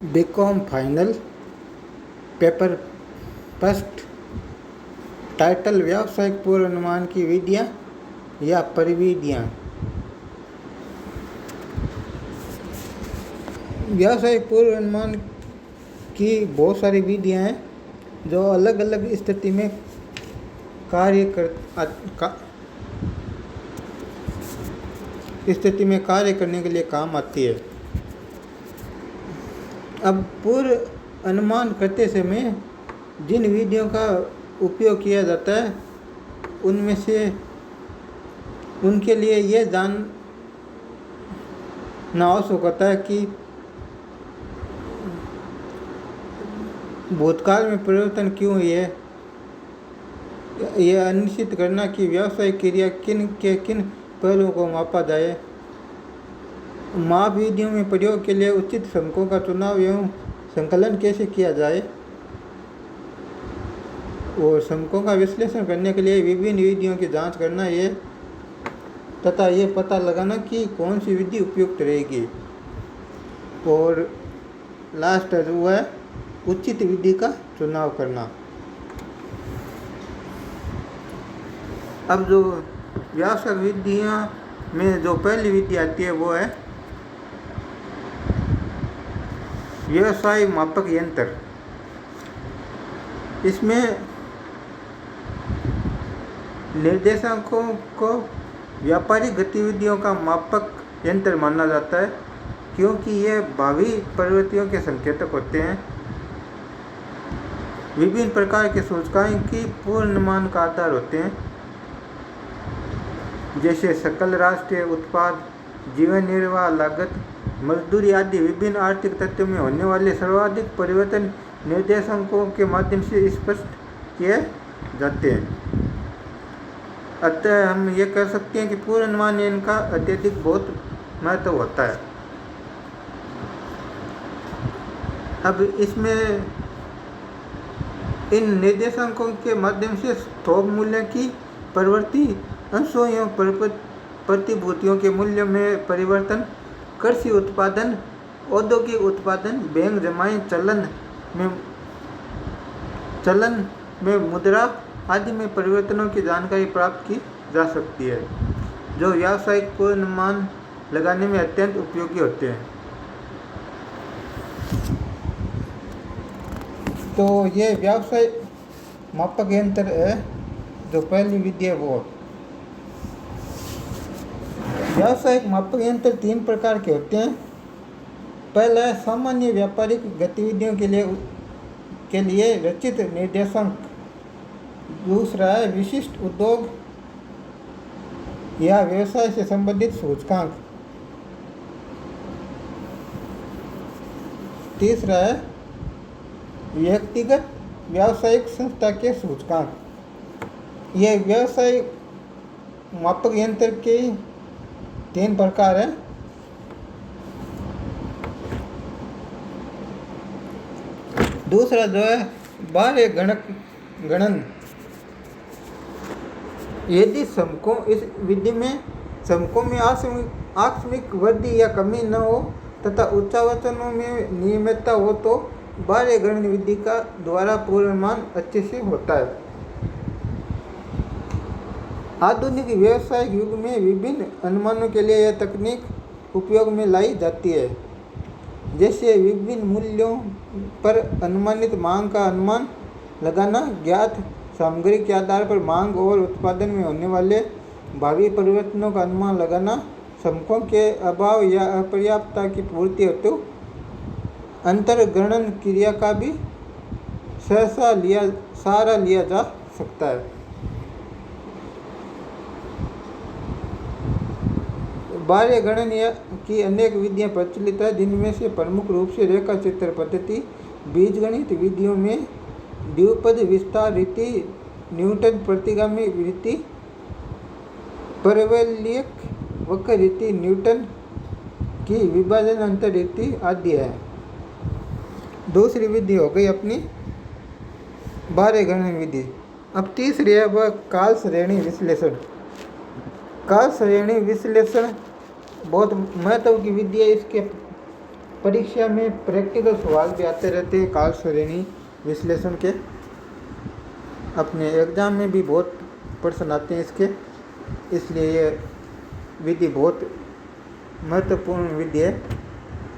BCom final paper first. Title: व्यावसायिक पूर्वानुमान की विधियाँ या परिविधियाँ। व्यावसायिक पूर्वानुमान की बहुत सारी विधियाँ हैं जो अलग अलग स्थिति में कार्य करने के लिए काम आती है। अब पूर्व अनुमान करते समय जिन विधियों का उपयोग किया जाता है उनमें से उनके लिए यह जानना आवश्यक होता है कि भूतकाल में परिवर्तन क्यों हुई है। यह अनिश्चित करना कि व्यावसायिक क्रिया किन पहलुओं को मापा जाए। माप विधियों में प्रयोग के लिए उचित संकों का चुनाव एवं संकलन कैसे किया जाए और संकों का विश्लेषण करने के लिए विभिन्न विधियों की जांच करना तथा ये पता लगाना कि कौन सी विधि उपयुक्त रहेगी। और लास्ट जो है उचित विधि का चुनाव करना। अब जो व्यावसायिक विधियाँ में जो पहली विधि आती है वो है व्यवसाय मापक यंत्र। इसमें निर्देशांकों को व्यापारिक गतिविधियों का मापक यंत्र माना जाता है क्योंकि ये भावी प्रवृत्तियों के संकेतक होते हैं। विभिन्न प्रकार के सूचकांक की पूर्वानुमान का आधार होते हैं जैसे सकल राष्ट्रीय उत्पाद, जीवन निर्वाह लागत, मजदूरी आदि। विभिन्न आर्थिक तथ्यों में होने वाले सर्वाधिक परिवर्तन निर्देशांकों के माध्यम से स्पष्ट किए जाते हैं। अतः हम ये कह सकते हैं कि पूर्वानुमान इनका अत्यधिक बहुत महत्व होता है। अब इसमें इन निर्देशांकों के माध्यम से थोक मूल्य की प्रवृत्ति, अंशों एवं प्रतिभूतियों के मूल्य में परिवर्तन, कृषि उत्पादन, औद्योगिक उत्पादन, बैंक जमाई, चलन में मुद्रा आदि में परिवर्तनों की जानकारी प्राप्त की जा सकती है जो व्यावसायिक पूर्वानुमान लगाने में अत्यंत उपयोगी होते हैं। तो ये व्यावसायिक मापक यंत्र है जो पहली विधि है वो। व्यावसायिक मापक यंत्र 3 प्रकार के होते हैं। पहला है सामान्य व्यापारिक गतिविधियों के लिए रचित निर्देशांक। दूसरा है विशिष्ट उद्योग या व्यवसाय से संबंधित सूचकांक। तीसरा है व्यक्तिगत व्यावसायिक संस्था के सूचकांक। ये व्यावसायिक मापक यंत्र के 3 प्रकार हैं। दूसरा जो है बाह्य गणन। यदि समकों इस विधि में समकों में आकस्मिक वृद्धि या कमी न हो तथा उच्चावचनों में नियमितता हो तो बाह्य गणन विधि का द्वारा पूर्वानुमान अच्छे से होता है। आधुनिक व्यावसायिक युग में विभिन्न अनुमानों के लिए यह तकनीक उपयोग में लाई जाती है जैसे विभिन्न मूल्यों पर अनुमानित मांग का अनुमान लगाना, ज्ञात सामग्री के आधार पर मांग और उत्पादन में होने वाले भावी परिवर्तनों का अनुमान लगाना, समकों के अभाव या अपर्याप्तता की पूर्ति हेतु अंतर्गणन क्रिया का भी सहारा लिया जा सकता है। बाह्य गणन की अनेक विधियां प्रचलित है जिनमें से प्रमुख रूप से रेखा चित्र पद्धति, बीजगणित विधियों में द्विपद विस्तार रीति, न्यूटन प्रतिगामी रीति, परवलयिक वक्र रीति, न्यूटन की विभाजन अंतर रीति आदि है। दूसरी विधि हो गई अपनी बाह्य गणन विधि। अब तीसरी है वह काल श्रेणी विश्लेषण। काल श्रेणी विश्लेषण बहुत महत्व की विधि है। इसके परीक्षा में प्रैक्टिकल सवाल भी आते रहते हैं काल श्रेणी विश्लेषण के। अपने एग्जाम में भी बहुत प्रश्न आते हैं इसके, इसलिए ये विधि बहुत महत्वपूर्ण विधि है।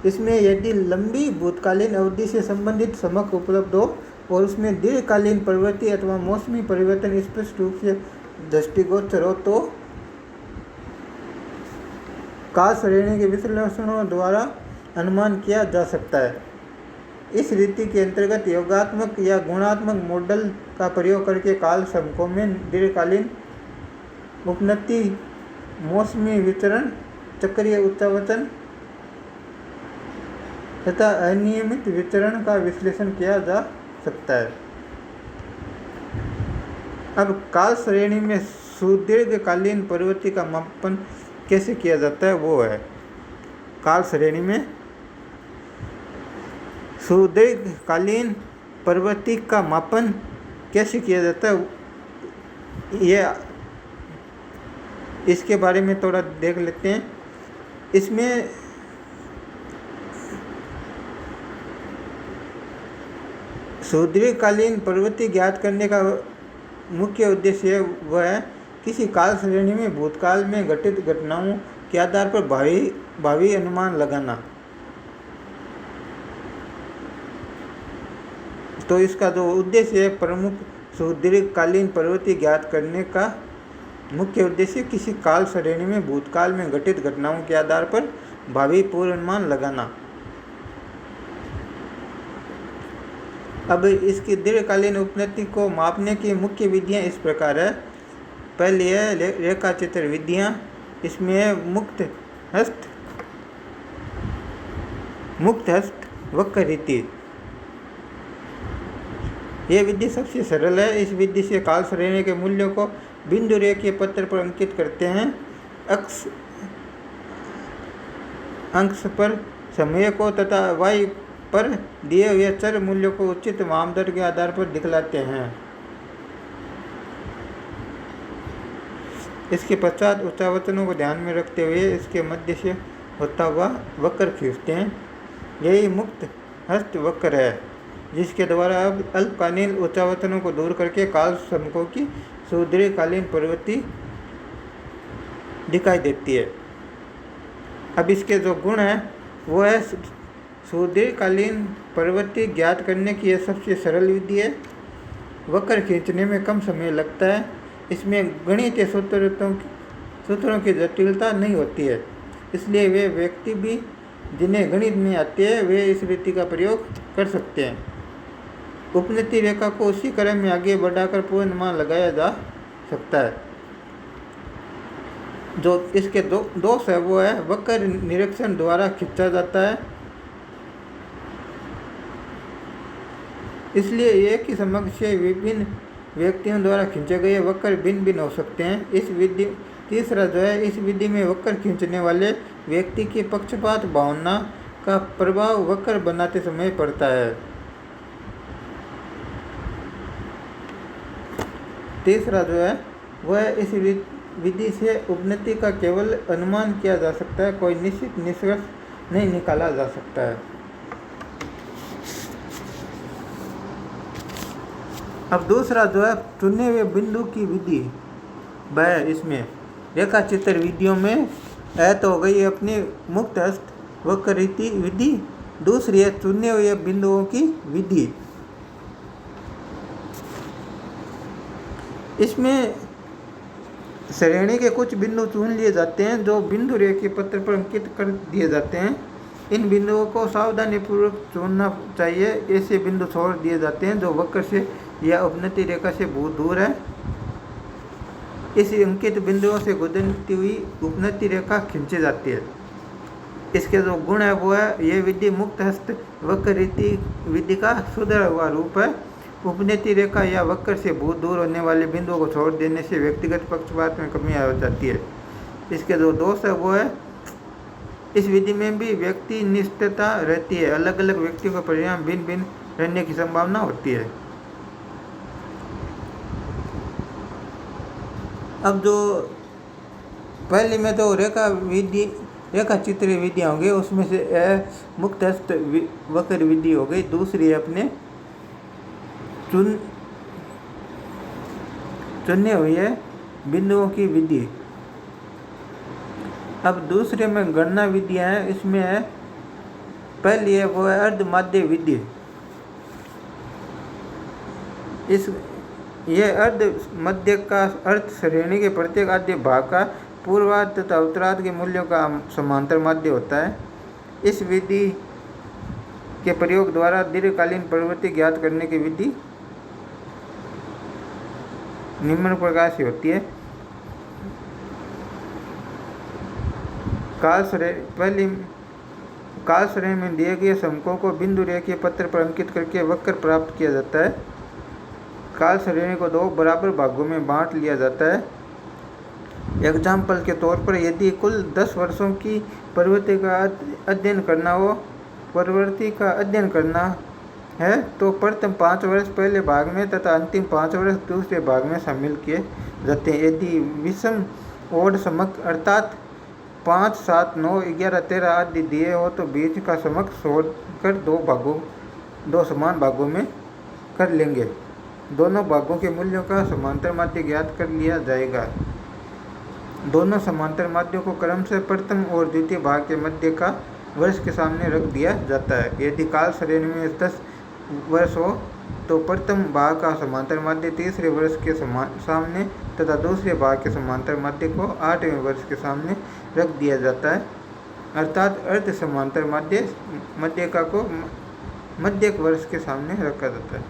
इसमें यदि लंबी भूतकालीन अवधि से संबंधित समक उपलब्ध हो और उसमें दीर्घकालीन प्रवृत्ति अथवा मौसमी परिवर्तन स्पष्ट रूप से दृष्टिगोचर हो तो काल श्रेणी के विश्लेषणों द्वारा अनुमान किया जा सकता है। इस रीति के अंतर्गत योगात्मक या गुणात्मक मॉडल का प्रयोग करके काल समकों में दीर्घकालीन उपनति, मौसमी विचरण, चक्रीय उत्तरावर्तन तथा अनियमित विचरण का विश्लेषण किया जा सकता है। अब काल श्रेणी में सुदीर्घकालीन प्रवृत्ति का मापन कैसे किया जाता है वो है, काल श्रेणी में सुदीर्घकालीन प्रवृत्ति का मापन कैसे किया जाता है ये इसके बारे में थोड़ा देख लेते हैं। इसमें सुदीर्घकालीन प्रवृत्ति ज्ञात करने का मुख्य उद्देश्य वह है किसी काल श्रेणी में भूतकाल में घटित घटनाओं के आधार पर भावी अनुमान लगाना। तो इसका जो उद्देश्य है प्रमुख सुदीर्घकालीन प्रवृत्ति ज्ञात करने का मुख्य उद्देश्य किसी काल श्रेणी में भूतकाल में घटित घटनाओं के आधार पर भावी पूर्वानुमान लगाना। अब इसकी दीर्घकालीन उपनति को मापने की मुख्य विधियां इस प्रकार है। पहली है रेखा चित्र विधियां। इसमें है मुक्त हस्त वक्र रीति। यह विधि सबसे सरल है। इस विधि से काल श्रेणी के मूल्यों को बिंदु रेखीय पत्र पर अंकित करते हैं। अंश पर समय को तथा y पर दिए हुए चर मूल्यों को उचित मापदंड के आधार पर दिखलाते हैं। इसके पश्चात उत्तरावर्तनों को ध्यान में रखते हुए इसके मध्य से होता हुआ वक्र खींचते हैं। यही मुक्त हस्त वक्र है जिसके द्वारा अब अल्पकालीन उत्तरावर्तनों को दूर करके काल समकों की सुदीर्घकालीन प्रवृत्ति दिखाई देती है। अब इसके जो गुण है वो है सुदीर्घकालीन प्रवृत्ति ज्ञात करने की यह सबसे सरल विधि है। वक्र खींचने में कम समय लगता है। इसमें गणितीय सूत्रों की जटिलता नहीं होती है, इसलिए वे व्यक्ति भी जिन्हें गणित नहीं आती है वे इस रीति का प्रयोग कर सकते हैं। उपनति रेखा को उसी क्रम में आगे बढ़ाकर पूर्वानुमान लगाया जा सकता है। जो इसके दोष है वो है वक्र निरीक्षण द्वारा खींचा जाता है, इसलिए एक ही समक्ष से विभिन्न व्यक्तियों द्वारा खींचे गए वक्र भिन्न भिन्न हो सकते हैं। इस विधि तीसरा जो है इस विधि में वक्र खींचने वाले व्यक्ति की पक्षपात भावना का प्रभाव वक्र बनाते समय पड़ता है। तीसरा जो है वह इस विधि से उपनति का केवल अनुमान किया जा सकता है, कोई निश्चित निष्कर्ष नहीं निकाला जा सकता है। अब दूसरा जो है चुने हुए बिंदु की विधि वह इसमें रेखा चित्र विधियों में तो हो गई अपनी मुक्त हस्त वक्र रीति विधि। दूसरी है चुने हुए बिंदुओं की विधि। इसमें श्रेणी के कुछ बिंदु चुन लिए जाते हैं जो बिंदु रेखीय पत्र पर अंकित कर दिए जाते हैं। इन बिंदुओं को सावधानीपूर्वक चुनना चाहिए। ऐसे बिंदु छोड़ दिए जाते हैं जो वक्र से या उपनति रेखा से बहुत दूर है। इस अंकित बिंदुओं से गुजरती हुई उपनति रेखा खींची जाती है। इसके जो गुण है वो है यह विधि मुक्त हस्त वक्र रीति विधि का सुधरा हुआ रूप है। उपनति रेखा या वक्र से बहुत दूर होने वाले बिंदुओं को छोड़ देने से व्यक्तिगत पक्षपात में कमी आ जाती है। इसके जो दोष है वो है इस विधि में भी व्यक्ति निष्ठता रहती है। अलग अलग व्यक्तियों का परिणाम भिन्न भिन्न रहने की संभावना होती है। अब जो पहले में तो रेखा विधि रेखाचित्र विधियाँ होंगी, उसमें से मुक्तस्थ वक्र विधि हो गई। दूसरी अपने चुने हुए बिंदुओं की विधि। अब दूसरे में गणना विधियाँ हैं, इसमें है पहली है वो है अर्ध माध्य विधि। यह अर्ध मध्य का अर्थ श्रेणी के प्रत्येक आद्य भाग का पूर्वार्ध तथा उत्तरार्ध के मूल्यों का समांतर माध्य होता है। इस विधि के प्रयोग द्वारा दीर्घकालीन प्रवृत्ति ज्ञात करने की विधि निम्न प्रकार से होती है। काल श्रेणी में दिए गए समकों को बिंदु रेखीय पत्र पर अंकित करके वक्र प्राप्त किया जाता है। काल श्रेणी को दो बराबर भागों में बांट लिया जाता है। एग्जाम्पल के तौर पर यदि कुल 10 वर्षों की प्रवृत्ति का अध्ययन करना है तो प्रथम 5 वर्ष पहले भाग में तथा अंतिम 5 वर्ष दूसरे भाग में शामिल किए जाते हैं। यदि विषम ओड समक अर्थात 5, 7, 9, 11, 13 आदि दिए हो तो बीच का समक छोड़कर दो समान भागों में कर लेंगे। दोनों भागों के मूल्यों का समांतर माध्य ज्ञात कर लिया जाएगा। दोनों समांतर माध्यों को क्रमशः प्रथम और द्वितीय भाग के मध्य का वर्ष के सामने रख दिया जाता है। यदि काल श्रेणी में 10 वर्ष हो तो प्रथम भाग का समांतर माध्य तीसरे वर्ष के सामने तथा दूसरे भाग के समांतर माध्य को 8वें वर्ष के सामने रख दिया जाता है। अर्थात अर्ध समांतर माध्यक को मध्यक वर्ष के सामने रखा जाता है।